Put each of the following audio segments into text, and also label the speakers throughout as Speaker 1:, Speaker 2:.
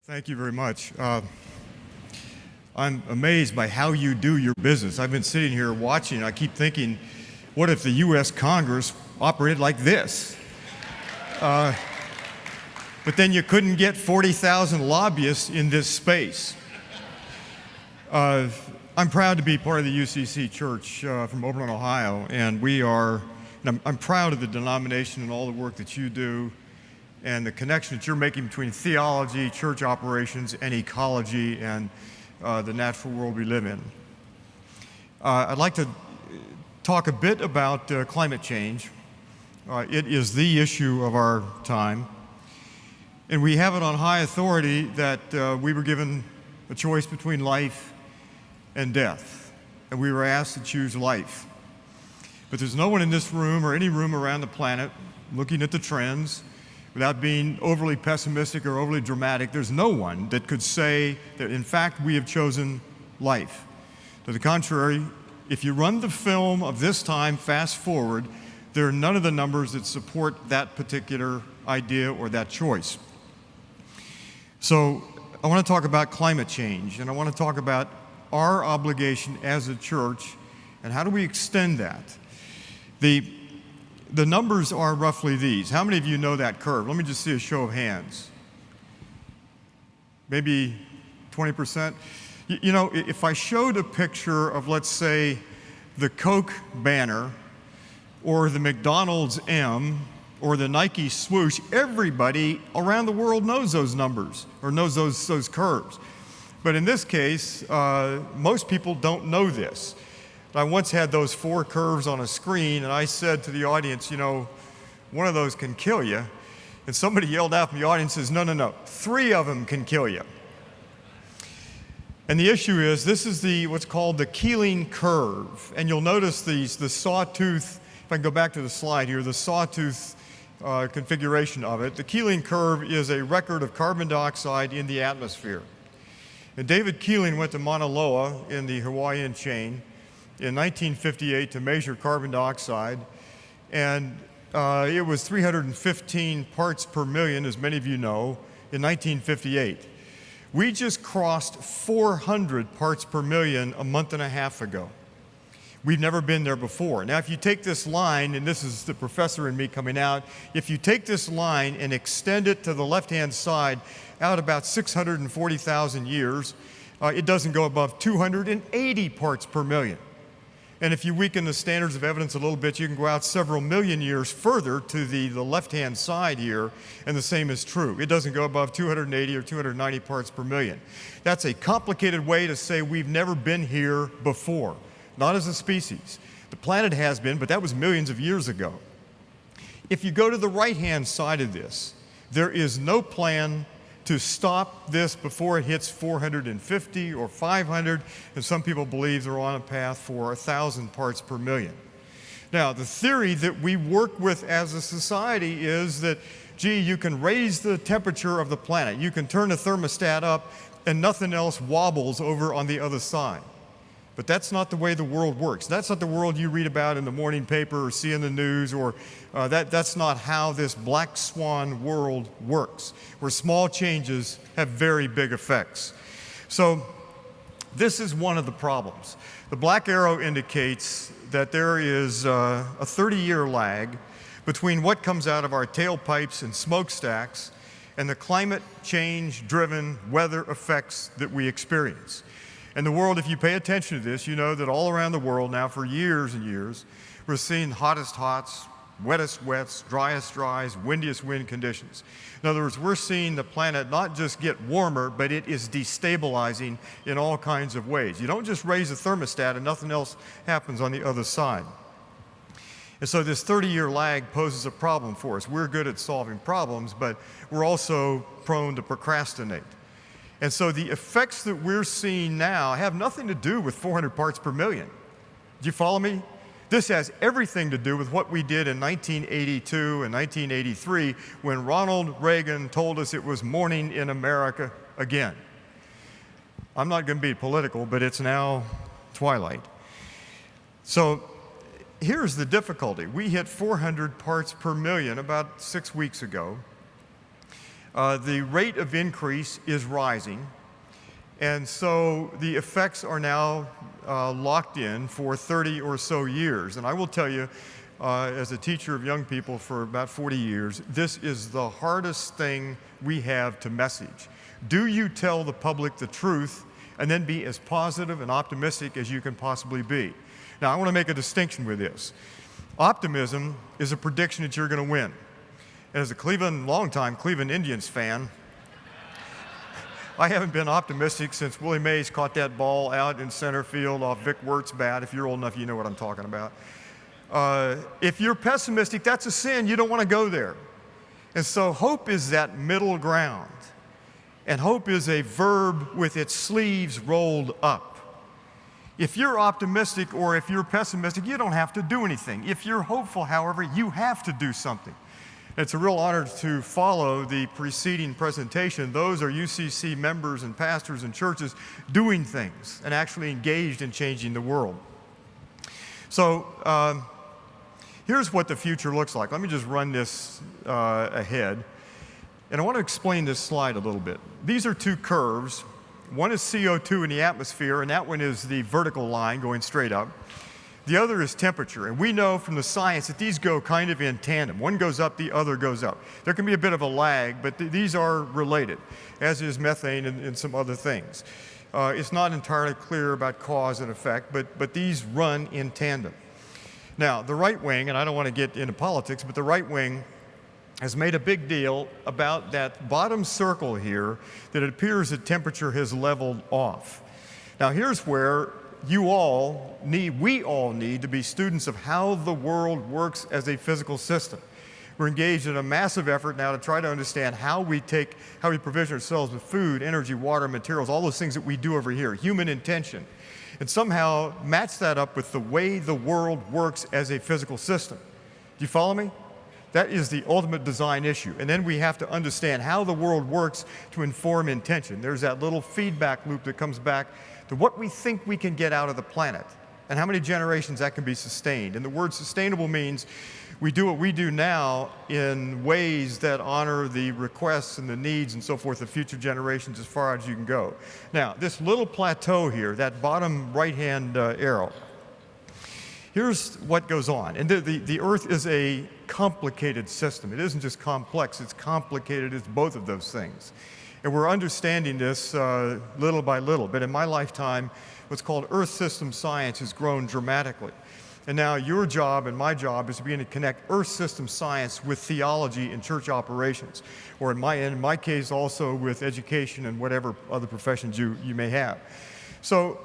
Speaker 1: Thank you very much. I'm amazed by how you do your business. I've been sitting here watching, I keep thinking, what if the U.S. Congress operated like this? But then you couldn't get 40,000 lobbyists in this space. I'm proud to be part of the UCC Church from Oberlin, Ohio, and I'm proud of the denomination and all the work that you do and the connection that you're making between theology, church operations, and ecology, and the natural world we live in. I'd like to talk a bit about climate change. It is the issue of our time, and we have it on high authority that we were given a choice between life and death, and we were asked to choose life. But there's no one in this room or any room around the planet looking at the trends without being overly pessimistic or overly dramatic. There's no one that could say that, in fact, we have chosen life. To the contrary, if you run the film of this time fast forward, there are none of the numbers that support that particular idea or that choice. So I want to talk about climate change, and I want to talk about our obligation as a church and how do we extend that. The numbers are roughly these. How many of you know that curve? Let me just see a show of hands. Maybe 20%? You know, if I showed a picture of, let's say, the Coke banner or the McDonald's M or the Nike swoosh, everybody around the world knows those numbers or knows those curves. But in this case, most people don't know this. I once had those 4 curves on a screen, and I said to the audience, you know, one of those can kill you. And somebody yelled out from the audience, says, no, 3 of them can kill you. And the issue is, this is what's called the Keeling curve. And you'll notice the sawtooth, if I can go back to the slide here, the sawtooth configuration of it. The Keeling curve is a record of carbon dioxide in the atmosphere. And David Keeling went to Mauna Loa in the Hawaiian chain in 1958 to measure carbon dioxide, and it was 315 parts per million, as many of you know, in 1958. We just crossed 400 parts per million a month and a half ago. We've never been there before. Now, if you take this line, and this is the professor and me coming out, if you take this line and extend it to the left-hand side out about 640,000 years, it doesn't go above 280 parts per million. And if you weaken the standards of evidence a little bit, you can go out several million years further to the left-hand side here, and the same is true. It doesn't go above 280 or 290 parts per million. That's a complicated way to say we've never been here before, not as a species. The planet has been, but that was millions of years ago. If you go to the right-hand side of this, there is no plan to stop this before it hits 450 or 500, and some people believe they're on a path for 1,000 parts per million. Now, the theory that we work with as a society is that, gee, you can raise the temperature of the planet, you can turn the thermostat up, and nothing else wobbles over on the other side. But that's not the way the world works. That's not the world you read about in the morning paper or see in the news, or that's not how this black swan world works, where small changes have very big effects. So this is one of the problems. The black arrow indicates that there is a 30-year lag between what comes out of our tailpipes and smokestacks and the climate change-driven weather effects that we experience. And the world, if you pay attention to this, you know that all around the world now for years and years, we're seeing hottest hots, wettest wets, driest dries, windiest wind conditions. In other words, we're seeing the planet not just get warmer, but it is destabilizing in all kinds of ways. You don't just raise the thermostat and nothing else happens on the other side. And so this 30-year lag poses a problem for us. We're good at solving problems, but we're also prone to procrastinate. And so the effects that we're seeing now have nothing to do with 400 parts per million. Do you follow me? This has everything to do with what we did in 1982 and 1983 when Ronald Reagan told us it was morning in America again. I'm not going to be political, but it's now twilight. So here's the difficulty. We hit 400 parts per million about 6 weeks ago. The rate of increase is rising, and so the effects are now locked in for 30 or so years. And I will tell you, as a teacher of young people for about 40 years, this is the hardest thing we have to message. Do you tell the public the truth and then be as positive and optimistic as you can possibly be? Now, I want to make a distinction with this. Optimism is a prediction that you're going to win. And as a longtime Cleveland Indians fan, I haven't been optimistic since Willie Mays caught that ball out in center field off Vic Wirt's bat. If you're old enough, you know what I'm talking about. If you're pessimistic, that's a sin. You don't want to go there. And so hope is that middle ground. And hope is a verb with its sleeves rolled up. If you're optimistic or if you're pessimistic, you don't have to do anything. If you're hopeful, however, you have to do something. It's a real honor to follow the preceding presentation. Those are UCC members and pastors and churches doing things and actually engaged in changing the world. So here's what the future looks like. Let me just run this ahead. And I want to explain this slide a little bit. These are two curves. One is CO2 in the atmosphere, and that one is the vertical line going straight up. The other is temperature, and we know from the science that these go kind of in tandem. One goes up, the other goes up. There can be a bit of a lag, but these are related, as is methane and some other things. It's not entirely clear about cause and effect, but these run in tandem. Now, the right wing, and I don't want to get into politics, but the right wing has made a big deal about that bottom circle here, that it appears that temperature has leveled off. Now, here's where we all need to be students of how the world works as a physical system. We're engaged in a massive effort now to try to understand how we provision ourselves with food, energy, water, materials, all those things that we do over here, human intention, and somehow match that up with the way the world works as a physical system. Do you follow me? That is the ultimate design issue. And then we have to understand how the world works to inform intention. There's that little feedback loop that comes back to what we think we can get out of the planet and how many generations that can be sustained. And the word sustainable means we do what we do now in ways that honor the requests and the needs and so forth of future generations as far as you can go. Now, this little plateau here, that bottom right-hand arrow, here's what goes on. And the Earth is a complicated system. It isn't just complex, it's complicated. It's both of those things. And we're understanding this little by little. But in my lifetime, what's called Earth system science has grown dramatically. And now your job and my job is to begin to connect Earth system science with theology and church operations, or in my case also with education and whatever other professions you may have. So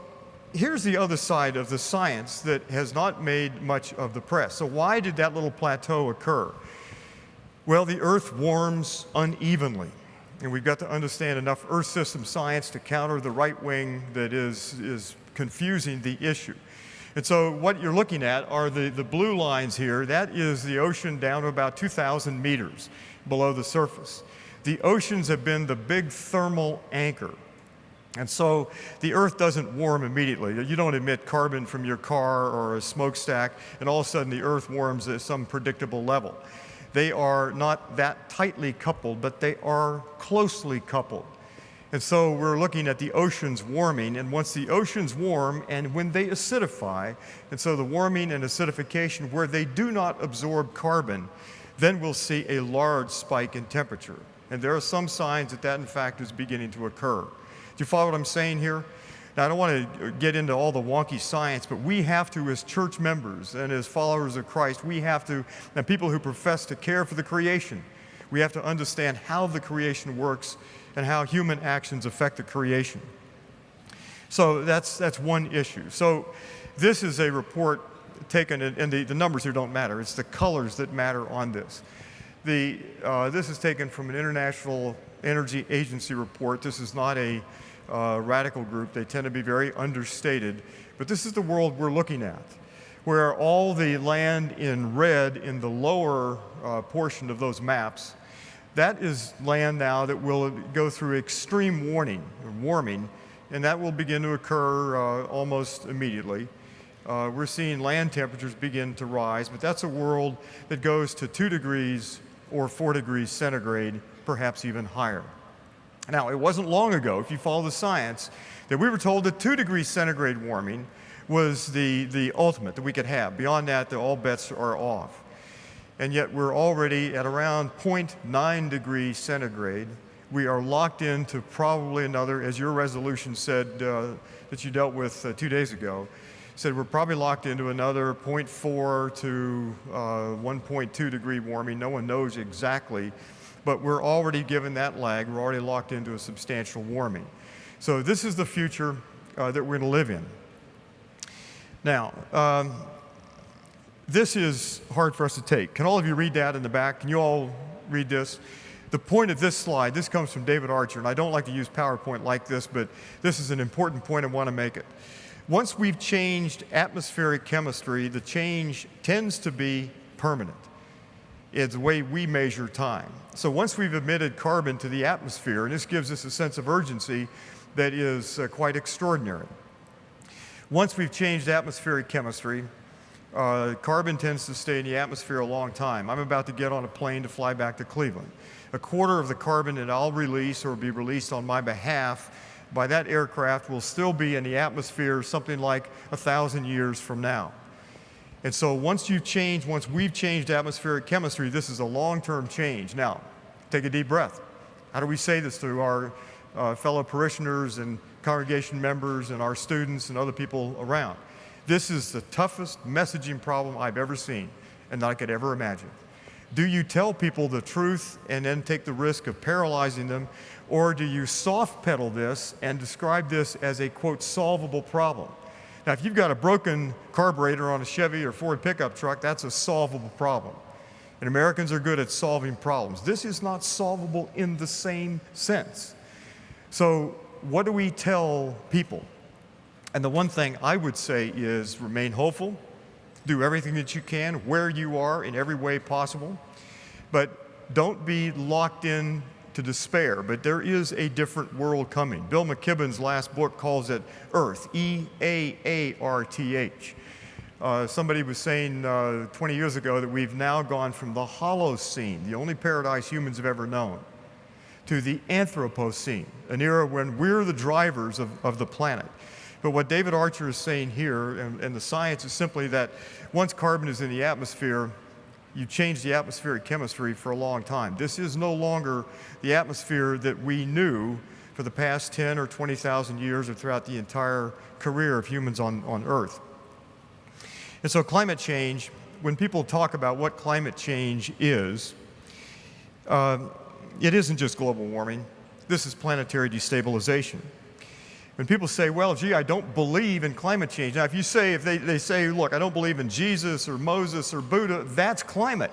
Speaker 1: here's the other side of the science that has not made much of the press. So why did that little plateau occur? Well, the Earth warms unevenly. And we've got to understand enough Earth system science to counter the right wing that is confusing the issue. And so what you're looking at are the blue lines here. That is the ocean down to about 2,000 meters below the surface. The oceans have been the big thermal anchor. And so the Earth doesn't warm immediately. You don't emit carbon from your car or a smokestack, and all of a sudden the Earth warms at some predictable level. They are not that tightly coupled, but they are closely coupled. And so we're looking at the oceans warming, and once the oceans warm and when they acidify, and so the warming and acidification where they do not absorb carbon, then we'll see a large spike in temperature. And there are some signs that that in fact is beginning to occur. Do you follow what I'm saying here? Now, I don't want to get into all the wonky science, but we have to, as church members and as followers of Christ, we have to, and people who profess to care for the creation, we have to understand how the creation works and how human actions affect the creation. So that's one issue. So this is a report taken, and the numbers here don't matter. It's the colors that matter on this. This is taken from an International Energy Agency report. This is not a radical group. They tend to be very understated. But this is the world we're looking at, where all the land in red in the lower portion of those maps, that is land now that will go through extreme warming, and that will begin to occur almost immediately. We're seeing land temperatures begin to rise, but that's a world that goes to 2 degrees or 4 degrees centigrade, perhaps even higher. Now, it wasn't long ago, if you follow the science, that we were told that 2 degrees centigrade warming was the ultimate that we could have. Beyond that, all bets are off. And yet we're already at around 0.9 degrees centigrade. We are locked into probably another, as your resolution said that you dealt with 2 days ago, said we're probably locked into another 0.4 to 1.2 degree warming. No one knows exactly, but we're already given that lag. We're already locked into a substantial warming. So this is the future that we're going to live in. Now, this is hard for us to take. Can all of you read that in the back? Can you all read this? The point of this slide, this comes from David Archer, and I don't like to use PowerPoint like this, but this is an important point. I want to make it. Once we've changed atmospheric chemistry, the change tends to be permanent. It's the way we measure time. So once we've emitted carbon to the atmosphere, and this gives us a sense of urgency that is quite extraordinary. Once we've changed atmospheric chemistry, carbon tends to stay in the atmosphere a long time. I'm about to get on a plane to fly back to Cleveland. A quarter of the carbon that I'll release or be released on my behalf by that aircraft will still be in the atmosphere something like 1,000 years from now. And so once we've changed atmospheric chemistry, this is a long-term change. Now, take a deep breath. How do we say this to our fellow parishioners and congregation members and our students and other people around? This is the toughest messaging problem I've ever seen and that I could ever imagine. Do you tell people the truth and then take the risk of paralyzing them, or do you soft pedal this and describe this as a, quote, solvable problem? Now, if you've got a broken carburetor on a Chevy or Ford pickup truck, that's a solvable problem. And Americans are good at solving problems. This is not solvable in the same sense. So what do we tell people? And the one thing I would say is remain hopeful, do everything that you can where you are in every way possible, but don't be locked in to despair. But there is a different world coming. Bill McKibben's last book calls it Earth, E-A-A-R-T-H. Somebody was saying 20 years ago that we've now gone from the Holocene, the only paradise humans have ever known, to the Anthropocene, an era when we're the drivers of the planet. But what David Archer is saying here, and the science, is simply that once carbon is in the atmosphere, you change the atmospheric chemistry for a long time. This is no longer the atmosphere that we knew for the past 10 or 20,000 years or throughout the entire career of humans on Earth. And so climate change, when people talk about what climate change is, it isn't just global warming. This is planetary destabilization. When people say, well, gee, I don't believe in climate change. Now, if they say, look, I don't believe in Jesus or Moses or Buddha, that's climate.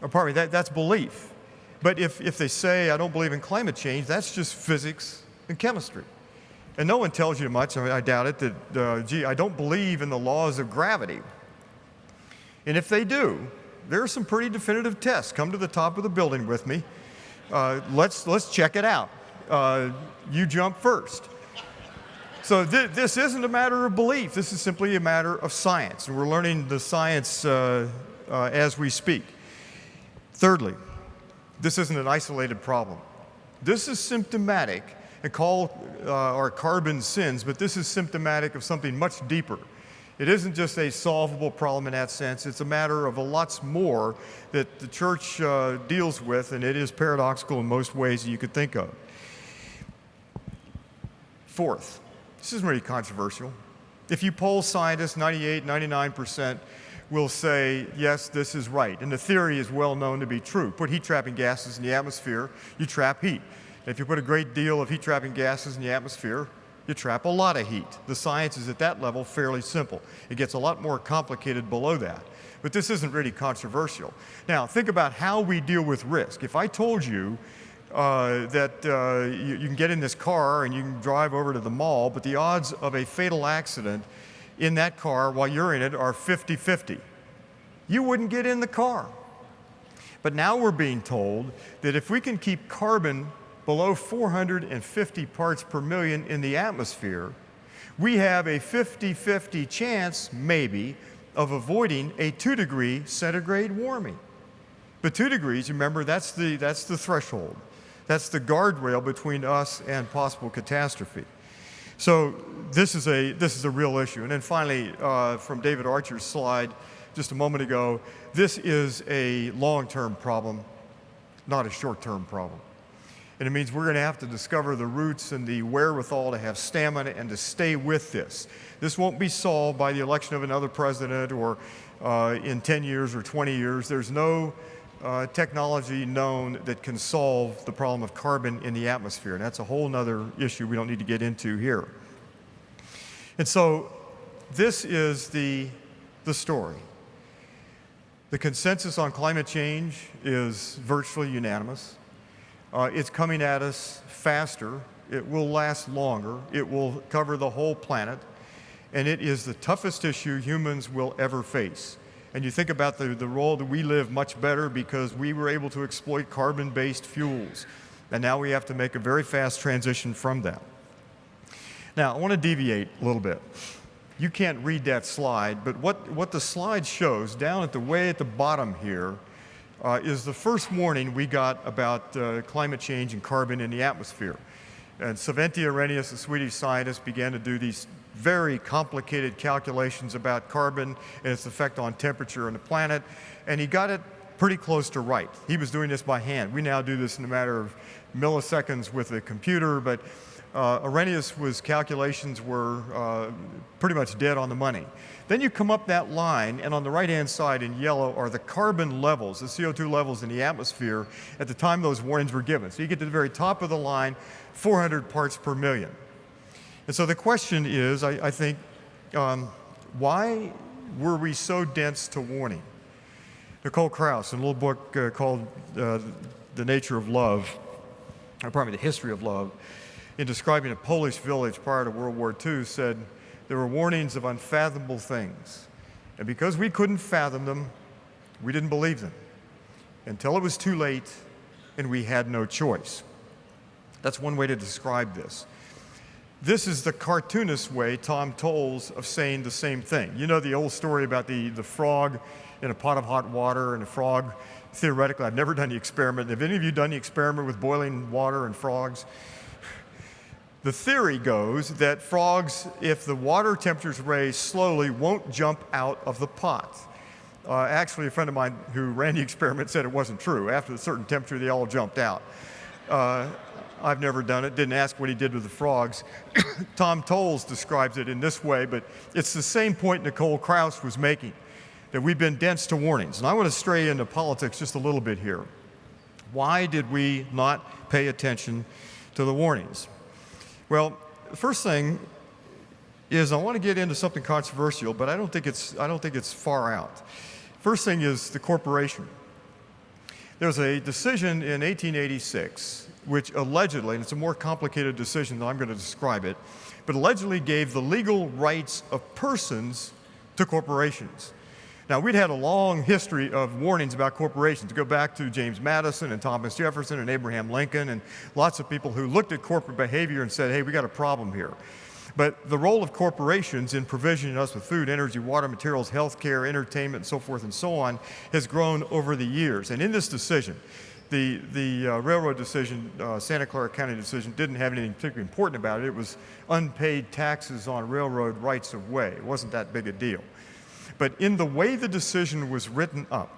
Speaker 1: Or pardon me, that's belief. But if they say, I don't believe in climate change, that's just physics and chemistry. And no one tells you much, I doubt it, that, gee, I don't believe in the laws of gravity. And if they do, there are some pretty definitive tests. Come to the top of the building with me. Let's check it out. You jump first. So this isn't a matter of belief. This is simply a matter of science. And we're learning the science as we speak. Thirdly, this isn't an isolated problem. This is symptomatic, and call our carbon sins, but this is symptomatic of something much deeper. It isn't just a solvable problem in that sense. It's a matter of a lots more that the church deals with, and it is paradoxical in most ways that you could think of. Fourth, this isn't really controversial. If you poll scientists, 98, 99% will say, yes, this is right. And the theory is well known to be true. Put heat-trapping gases in the atmosphere, you trap heat. If you put a great deal of heat-trapping gases in the atmosphere, you trap a lot of heat. The science is at that level fairly simple. It gets a lot more complicated below that. But this isn't really controversial. Now, think about how we deal with risk. If I told you that you can get in this car and you can drive over to the mall, but the odds of a fatal accident in that car while you're in it are 50-50, you wouldn't get in the car. But now we're being told that if we can keep carbon below 450 parts per million in the atmosphere, we have a 50-50 chance, maybe, of avoiding a 2 degree centigrade warming. But 2 degrees, remember, that's the threshold. That's the guardrail between us and possible catastrophe. So this is a real issue. And then finally, from David Archer's slide just a moment ago, this is a long-term problem, not a short-term problem. And it means we're going to have to discover the roots and the wherewithal to have stamina and to stay with this. This won't be solved by the election of another president or in 10 years or 20 years. There's no technology known that can solve the problem of carbon in the atmosphere. And that's a whole other issue we don't need to get into here. And so this is the story. The consensus on climate change is virtually unanimous. It's coming at us faster. It will last longer. It will cover the whole planet. And it is the toughest issue humans will ever face. And you think about the role that we live much better because we were able to exploit carbon-based fuels. And now we have to make a very fast transition from that. Now, I want to deviate a little bit. You can't read that slide, but what the slide shows down at way at the bottom here is the first warning we got about climate change and carbon in the atmosphere. And Svante Arrhenius, a Swedish scientist, began to do these very complicated calculations about carbon and its effect on temperature on the planet, and he got it pretty close to right. He was doing this by hand. We now do this in a matter of milliseconds with a computer, but Arrhenius' calculations were pretty much dead on the money. Then you come up that line, and on the right-hand side in yellow are the carbon levels, the CO2 levels in the atmosphere at the time those warnings were given. So you get to the very top of the line, 400 parts per million. And so the question is, I think, why were we so dense to warning? Nicole Krauss, in a little book called The Nature of Love, or probably The History of Love, in describing a Polish village prior to World War II, said there were warnings of unfathomable things. And because we couldn't fathom them, we didn't believe them until it was too late and we had no choice. That's one way to describe this. This is the cartoonist way Tom Tolles of saying the same thing. You know the old story about the frog in a pot of hot water, and the frog, theoretically, I've never done the experiment. Have any of you done the experiment with boiling water and frogs? The theory goes that frogs, if the water temperatures raise slowly, won't jump out of the pot. Actually, a friend of mine who ran the experiment said it wasn't true. After a certain temperature, they all jumped out. I've never done it, didn't ask what he did with the frogs. Tom Tolles describes it in this way, but it's the same point Nicole Krauss was making, that we've been dense to warnings. And I want to stray into politics just a little bit here. Why did we not pay attention to the warnings? Well, the first thing is I want to get into something controversial, but I don't think it's far out. First thing is the corporation. There's a decision in 1886 which allegedly, and it's a more complicated decision than I'm going to describe it, but allegedly gave the legal rights of persons to corporations. Now, we'd had a long history of warnings about corporations. Go back to James Madison and Thomas Jefferson and Abraham Lincoln and lots of people who looked at corporate behavior and said, hey, we got a problem here. But the role of corporations in provisioning us with food, energy, water, materials, healthcare, entertainment, and so forth and so on has grown over the years. And in this decision, the railroad decision, Santa Clara County decision, didn't have anything particularly important about it. It was unpaid taxes on railroad rights of way. It wasn't that big a deal. But in the way the decision was written up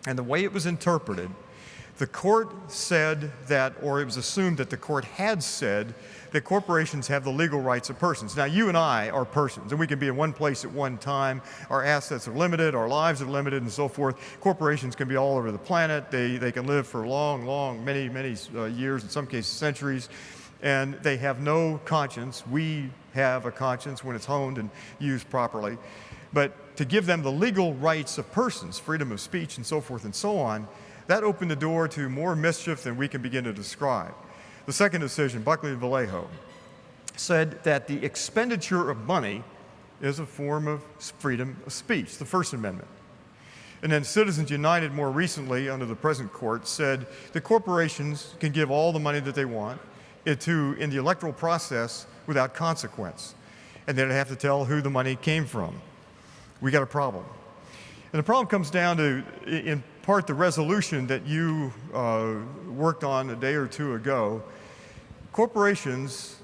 Speaker 1: and the way it was interpreted, the court said that, or it was assumed that the court had said, that corporations have the legal rights of persons. Now, you and I are persons, and we can be in one place at one time. Our assets are limited, our lives are limited, and so forth. Corporations can be all over the planet. They can live for many years, in some cases centuries, and they have no conscience. We have a conscience when it's honed and used properly. But to give them the legal rights of persons, freedom of speech and so forth and so on, that opened the door to more mischief than we can begin to describe. The second decision, Buckley and Vallejo, said that the expenditure of money is a form of freedom of speech, the First Amendment. And then Citizens United more recently, under the present court, said that corporations can give all the money that they want in the electoral process without consequence. And they don't have to tell who the money came from. We got a problem. And the problem comes down to, in part the resolution that you worked on a day or two ago, corporations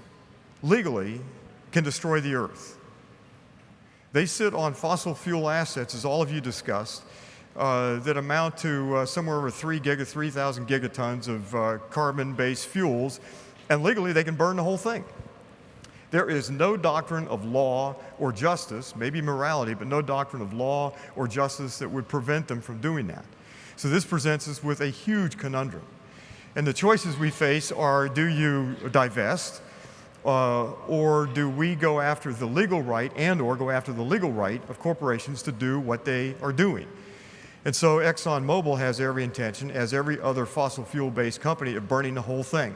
Speaker 1: legally can destroy the earth. They sit on fossil fuel assets, as all of you discussed, that amount to somewhere over 3,000 gigatons of carbon-based fuels, and legally they can burn the whole thing. There is no doctrine of law or justice, maybe morality, but no doctrine of law or justice that would prevent them from doing that. So this presents us with a huge conundrum. And the choices we face are, do you divest, or do we go after the legal right or go after the legal right of corporations to do what they are doing? And so ExxonMobil has every intention, as every other fossil fuel-based company, of burning the whole thing.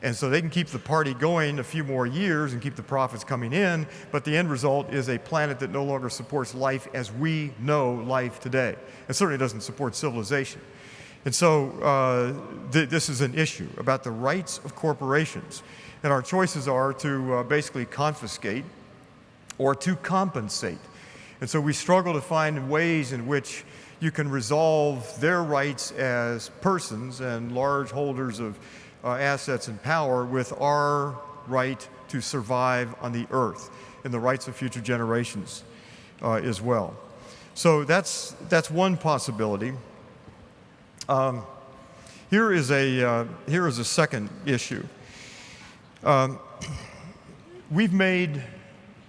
Speaker 1: And so they can keep the party going a few more years and keep the profits coming in, but the end result is a planet that no longer supports life as we know life today. It certainly doesn't support civilization. And so this is an issue about the rights of corporations. And our choices are to basically confiscate or to compensate. And so we struggle to find ways in which you can resolve their rights as persons and large holders of assets and power with our right to survive on the earth and the rights of future generations as well. So that's one possibility. Here is a second issue. We've made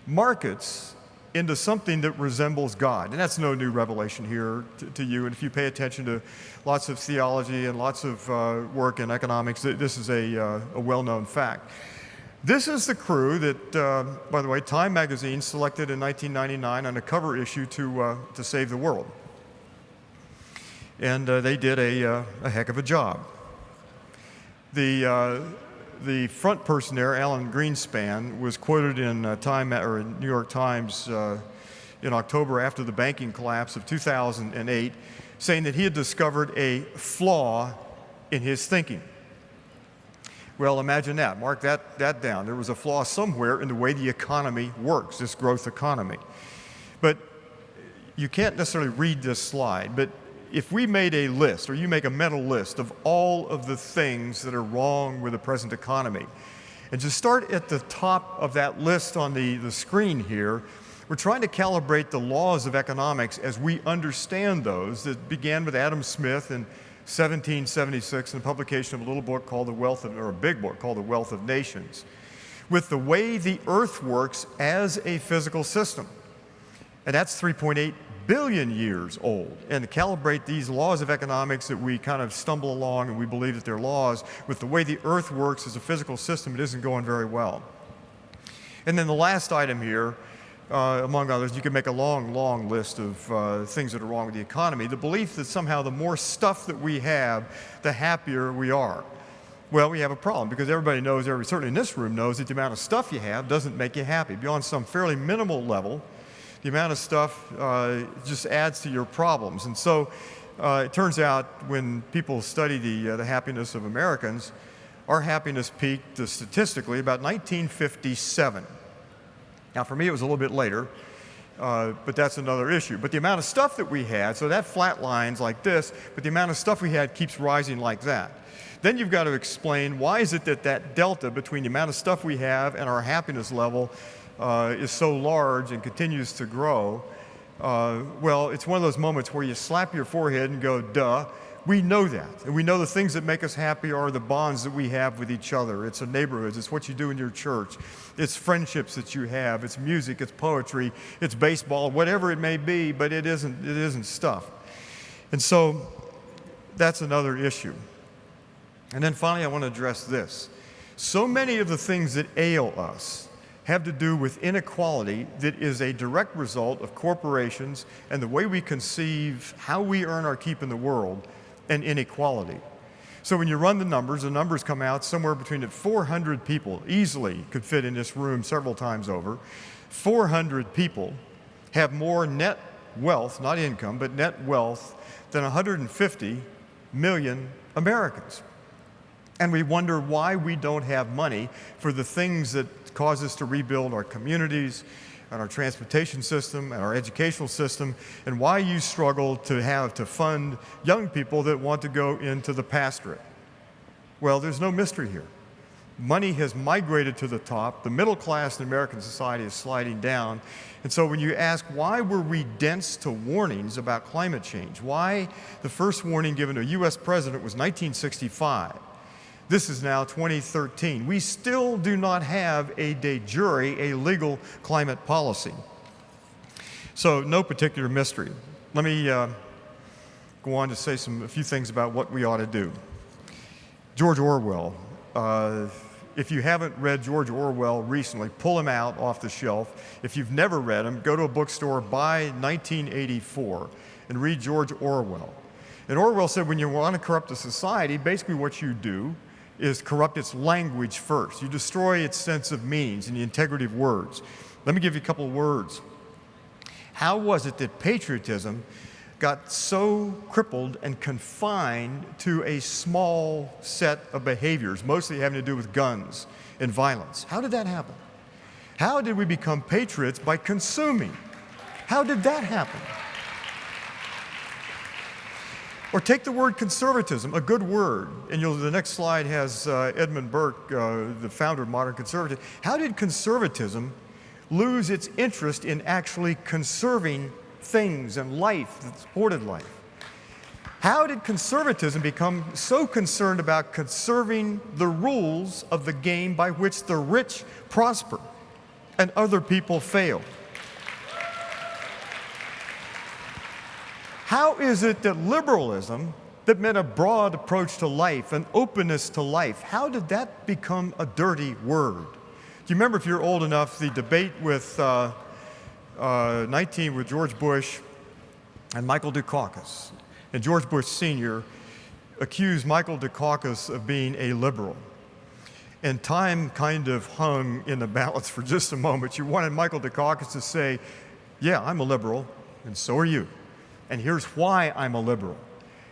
Speaker 1: markets into something that resembles God. And that's no new revelation here to you. And if you pay attention to lots of theology and lots of work in economics, this is a well-known fact. This is the crew that, by the way, Time magazine selected in 1999 on a cover issue to save the world. And they did a heck of a job. The front person there, Alan Greenspan, was quoted in New York Times in October after the banking collapse of 2008, saying that he had discovered a flaw in his thinking. Well, imagine that. Mark that down. There was a flaw somewhere in the way the economy works, this growth economy. But you can't necessarily read this slide, but if we made a list, or you make a mental list of all of the things that are wrong with the present economy, and just start at the top of that list on the screen here, we're trying to calibrate the laws of economics as we understand those that began with Adam Smith in 1776 in the publication of a little book called a big book called The Wealth of Nations, with the way the earth works as a physical system. And that's 3.8 billion years old, and to calibrate these laws of economics that we kind of stumble along and we believe that they're laws with the way the earth works as a physical system, it isn't going very well. And then the last item here, among others, you can make a long list of things that are wrong with the economy. The belief that somehow the more stuff that we have, the happier we are. Well, we have a problem because everybody knows, certainly in this room knows, that the amount of stuff you have doesn't make you happy. Beyond some fairly minimal level, the amount of stuff just adds to your problems. And so it turns out when people study the happiness of Americans, our happiness peaked statistically about 1957. Now, for me, it was a little bit later, but that's another issue. But the amount of stuff that we had, so that flat lines like this, but the amount of stuff we had keeps rising like that. Then you've got to explain, why is it that delta between the amount of stuff we have and our happiness level is so large and continues to grow? Well, it's one of those moments where you slap your forehead and go, duh. We know that. And we know the things that make us happy are the bonds that we have with each other. It's the neighborhoods. It's what you do in your church. It's friendships that you have. It's music. It's poetry. It's baseball, whatever it may be, but it isn't stuff. And so that's another issue. And then finally, I want to address this. So many of the things that ail us have to do with inequality that is a direct result of corporations and the way we conceive how we earn our keep in the world and inequality. So when you run the numbers come out somewhere between 400 people easily could fit in this room several times over. 400 people have more net wealth, not income, but net wealth than 150 million Americans. And we wonder why we don't have money for the things that cause us to rebuild our communities, and our transportation system and our educational system, and why you struggle to fund young people that want to go into the pastorate. Well, there's no mystery here. Money has migrated to the top. The middle class in American society is sliding down. And so when you ask, why were we dense to warnings about climate change? Why the first warning given to a U.S. president was 1965. This is now 2013. We still do not have a de jure, a legal climate policy. So no particular mystery. Let me go on to say a few things about what we ought to do. George Orwell. If you haven't read George Orwell recently, pull him out off the shelf. If you've never read him, go to a bookstore, buy 1984, and read George Orwell. And Orwell said when you want to corrupt a society, basically what you do is corrupt its language first. You destroy its sense of meanings and the integrity of words. Let me give you a couple of words. How was it that patriotism got so crippled and confined to a small set of behaviors, mostly having to do with guns and violence? How did that happen? How did we become patriots? By consuming. How did that happen? Or take the word conservatism, a good word, and the next slide has Edmund Burke, the founder of modern conservatism. How did conservatism lose its interest in actually conserving things and life that supported life? How did conservatism become so concerned about conserving the rules of the game by which the rich prosper and other people fail? How is it that liberalism, that meant a broad approach to life, an openness to life, how did that become a dirty word? Do you remember, if you're old enough, the debate with 19 with George Bush and Michael Dukakis? And George Bush Sr. accused Michael Dukakis of being a liberal. And time kind of hung in the balance for just a moment. You wanted Michael Dukakis to say, yeah, I'm a liberal, and so are you. And here's why I'm a liberal.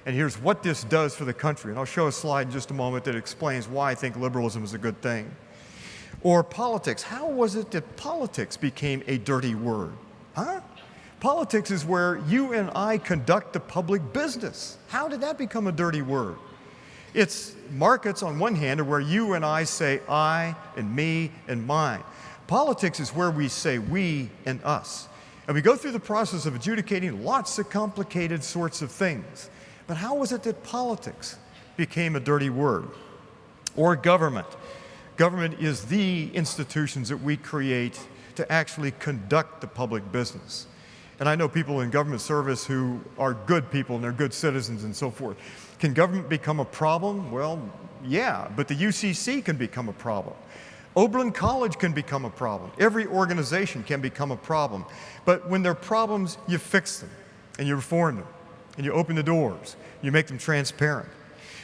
Speaker 1: And here's what this does for the country. And I'll show a slide in just a moment that explains why I think liberalism is a good thing. Or politics. How was it that politics became a dirty word? Huh? Politics is where you and I conduct the public business. How did that become a dirty word? It's markets on one hand are where you and I say I and me and mine. Politics is where we say we and us. And we go through the process of adjudicating lots of complicated sorts of things. But how was it that politics became a dirty word? Or government. Government is the institutions that we create to actually conduct the public business. And I know people in government service who are good people and they're good citizens and so forth. Can government become a problem? Well, yeah, but the UCC can become a problem. Oberlin College can become a problem. Every organization can become a problem. But when there are problems, you fix them and you reform them and you open the doors. You make them transparent.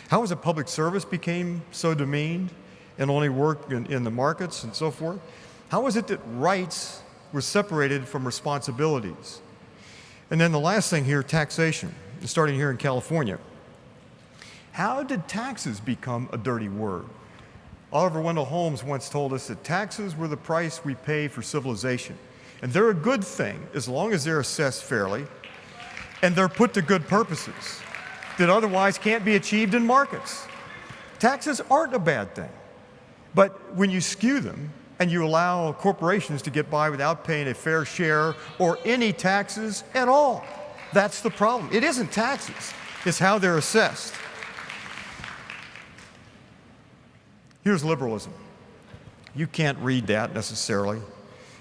Speaker 1: How is it public service became so demeaned and only worked in the markets and so forth? How is it that rights were separated from responsibilities? And then the last thing here, taxation, starting here in California. How did taxes become a dirty word? Oliver Wendell Holmes once told us that taxes were the price we pay for civilization. And they're a good thing as long as they're assessed fairly and they're put to good purposes that otherwise can't be achieved in markets. Taxes aren't a bad thing. But when you skew them and you allow corporations to get by without paying a fair share or any taxes at all, that's the problem. It isn't taxes, it's how they're assessed. Here's liberalism. You can't read that necessarily,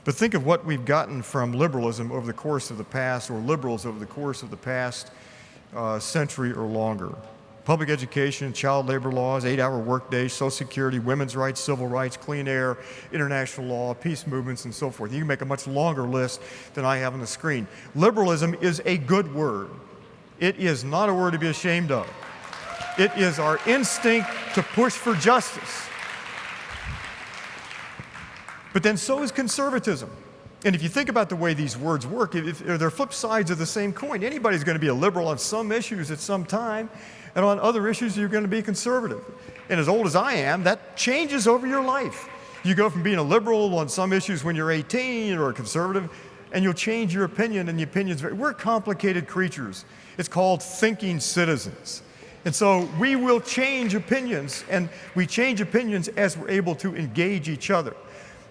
Speaker 1: but think of what we've gotten from liberalism over the course of the past, or liberals over the course of the past century or longer. Public education, child labor laws, 8-hour workdays, Social Security, women's rights, civil rights, clean air, international law, peace movements, and so forth. You can make a much longer list than I have on the screen. Liberalism is a good word. It is not a word to be ashamed of. It is our instinct to push for justice. But then so is conservatism. And if you think about the way these words work, they're flip sides of the same coin. Anybody's going to be a liberal on some issues at some time, and on other issues you're going to be conservative. And as old as I am, that changes over your life. You go from being a liberal on some issues when you're 18 or a conservative, and you'll change your opinion, and the opinion's we're complicated creatures. It's called thinking citizens. And so we will change opinions, and we change opinions as we're able to engage each other.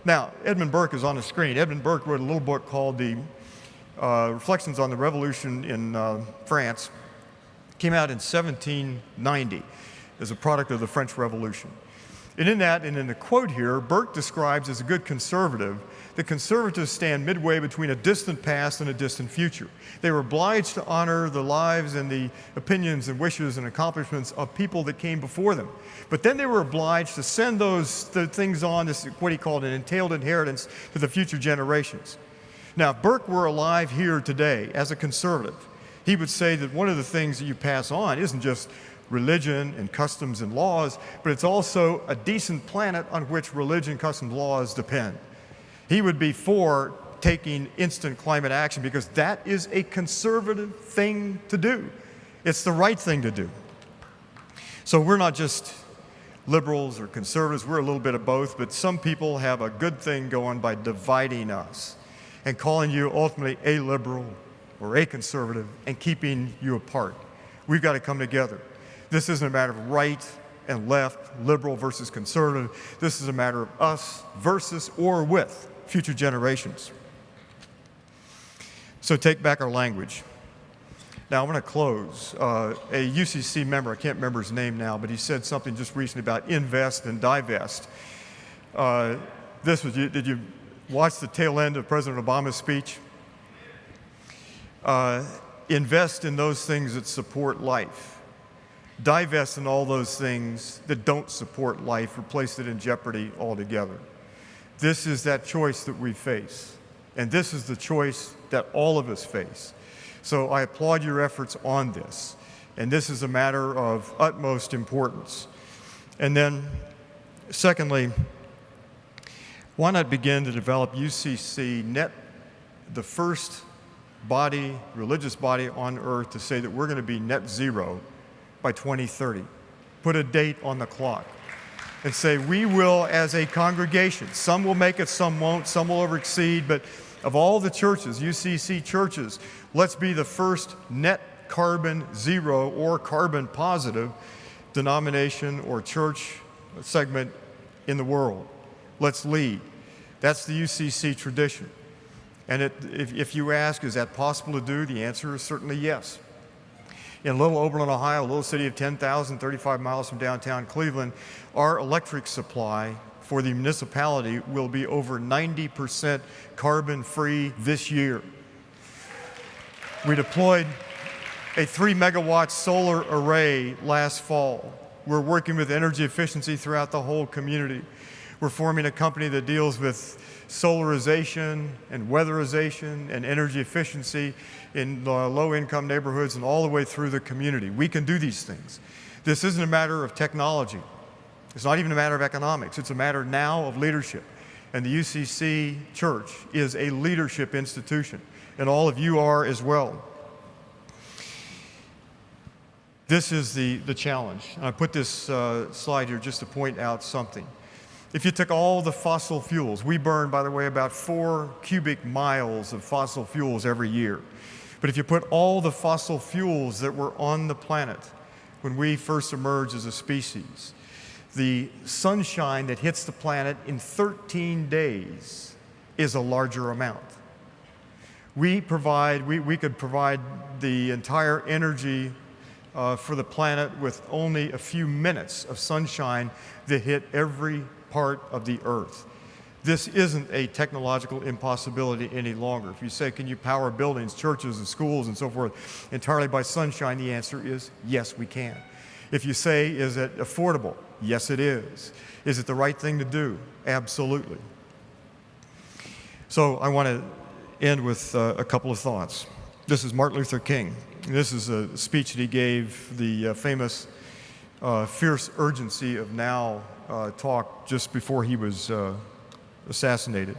Speaker 1: Now, Edmund Burke is on the screen. Edmund Burke wrote a little book called the Reflections on the Revolution in France. Came out in 1790 as a product of the French Revolution. And in that, and in the quote here, Burke describes as a good conservative that conservatives stand midway between a distant past and a distant future. They were obliged to honor the lives and the opinions and wishes and accomplishments of people that came before them. But then they were obliged to send the things on, this what he called an entailed inheritance, to the future generations. Now, if Burke were alive here today as a conservative, he would say that one of the things that you pass on isn't just religion and customs and laws, but it's also a decent planet on which religion, customs, laws depend. He would be for taking instant climate action because that is a conservative thing to do. It's the right thing to do. So we're not just liberals or conservatives, we're a little bit of both, but some people have a good thing going by dividing us and calling you ultimately a liberal or a conservative and keeping you apart. We've got to come together. This isn't a matter of right and left, liberal versus conservative. This is a matter of us versus or with future generations. So take back our language. Now, I want to close. A UCC member, I can't remember his name now, but he said something just recently about invest and divest. Did you watch the tail end of President Obama's speech? Invest in those things that support life. Divest in all those things that don't support life or place it in jeopardy altogether. This is that choice that we face. And this is the choice that all of us face. So I applaud your efforts on this. And this is a matter of utmost importance. And then, secondly, why not begin to develop UCC, the first body, religious body on earth to say that we're going to be net zero by 2030. Put a date on the clock and say we will as a congregation. Some will make it, some won't, some will overexceed, but of all the churches, UCC churches, let's be the first net carbon zero or carbon positive denomination or church segment in the world. Let's lead. That's the UCC tradition. And if you ask, is that possible to do? The answer is certainly yes. In Little Oberlin, Ohio, a little city of 10,000, 35 miles from downtown Cleveland, our electric supply for the municipality will be over 90% carbon-free this year. We deployed a 3-megawatt solar array last fall. We're working with energy efficiency throughout the whole community. We're forming a company that deals with solarization and weatherization and energy efficiency in low-income neighborhoods and all the way through the community. We can do these things. This isn't a matter of technology. It's not even a matter of economics. It's a matter now of leadership. And the UCC Church is a leadership institution, and all of you are as well. This is the challenge. And I put this slide here just to point out something. If you took all the fossil fuels, we burn, by the way, about 4 cubic miles of fossil fuels every year. But if you put all the fossil fuels that were on the planet when we first emerged as a species, the sunshine that hits the planet in 13 days is a larger amount. We could provide the entire energy for the planet with only a few minutes of sunshine that hit every part of the earth. This isn't a technological impossibility any longer. If you say, can you power buildings, churches, and schools, and so forth entirely by sunshine, the answer is yes, we can. If you say, is it affordable? Yes, it is. Is it the right thing to do? Absolutely. So I want to end with a couple of thoughts. This is Martin Luther King. This is a speech that he gave, the famous Fierce Urgency of Now talk just before he was assassinated.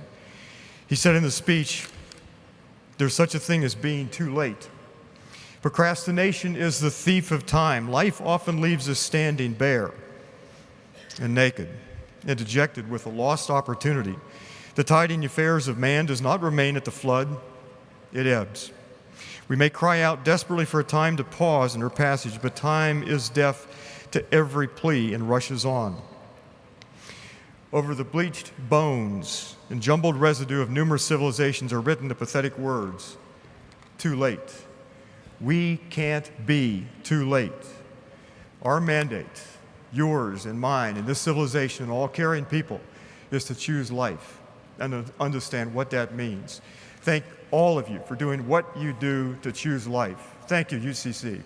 Speaker 1: He said in the speech, there's such a thing as being too late. Procrastination is the thief of time. Life often leaves us standing bare and naked. and dejected with a lost opportunity. The tiding affairs of man does not remain at the flood, it ebbs. We may cry out desperately for a time to pause in her passage, but time is deaf to every plea and rushes on. Over the bleached bones and jumbled residue of numerous civilizations are written the pathetic words, too late. We can't be too late. Our mandate, yours and mine, and this civilization and all caring people, is to choose life and to understand what that means. Thank all of you for doing what you do to choose life. Thank you, UCC.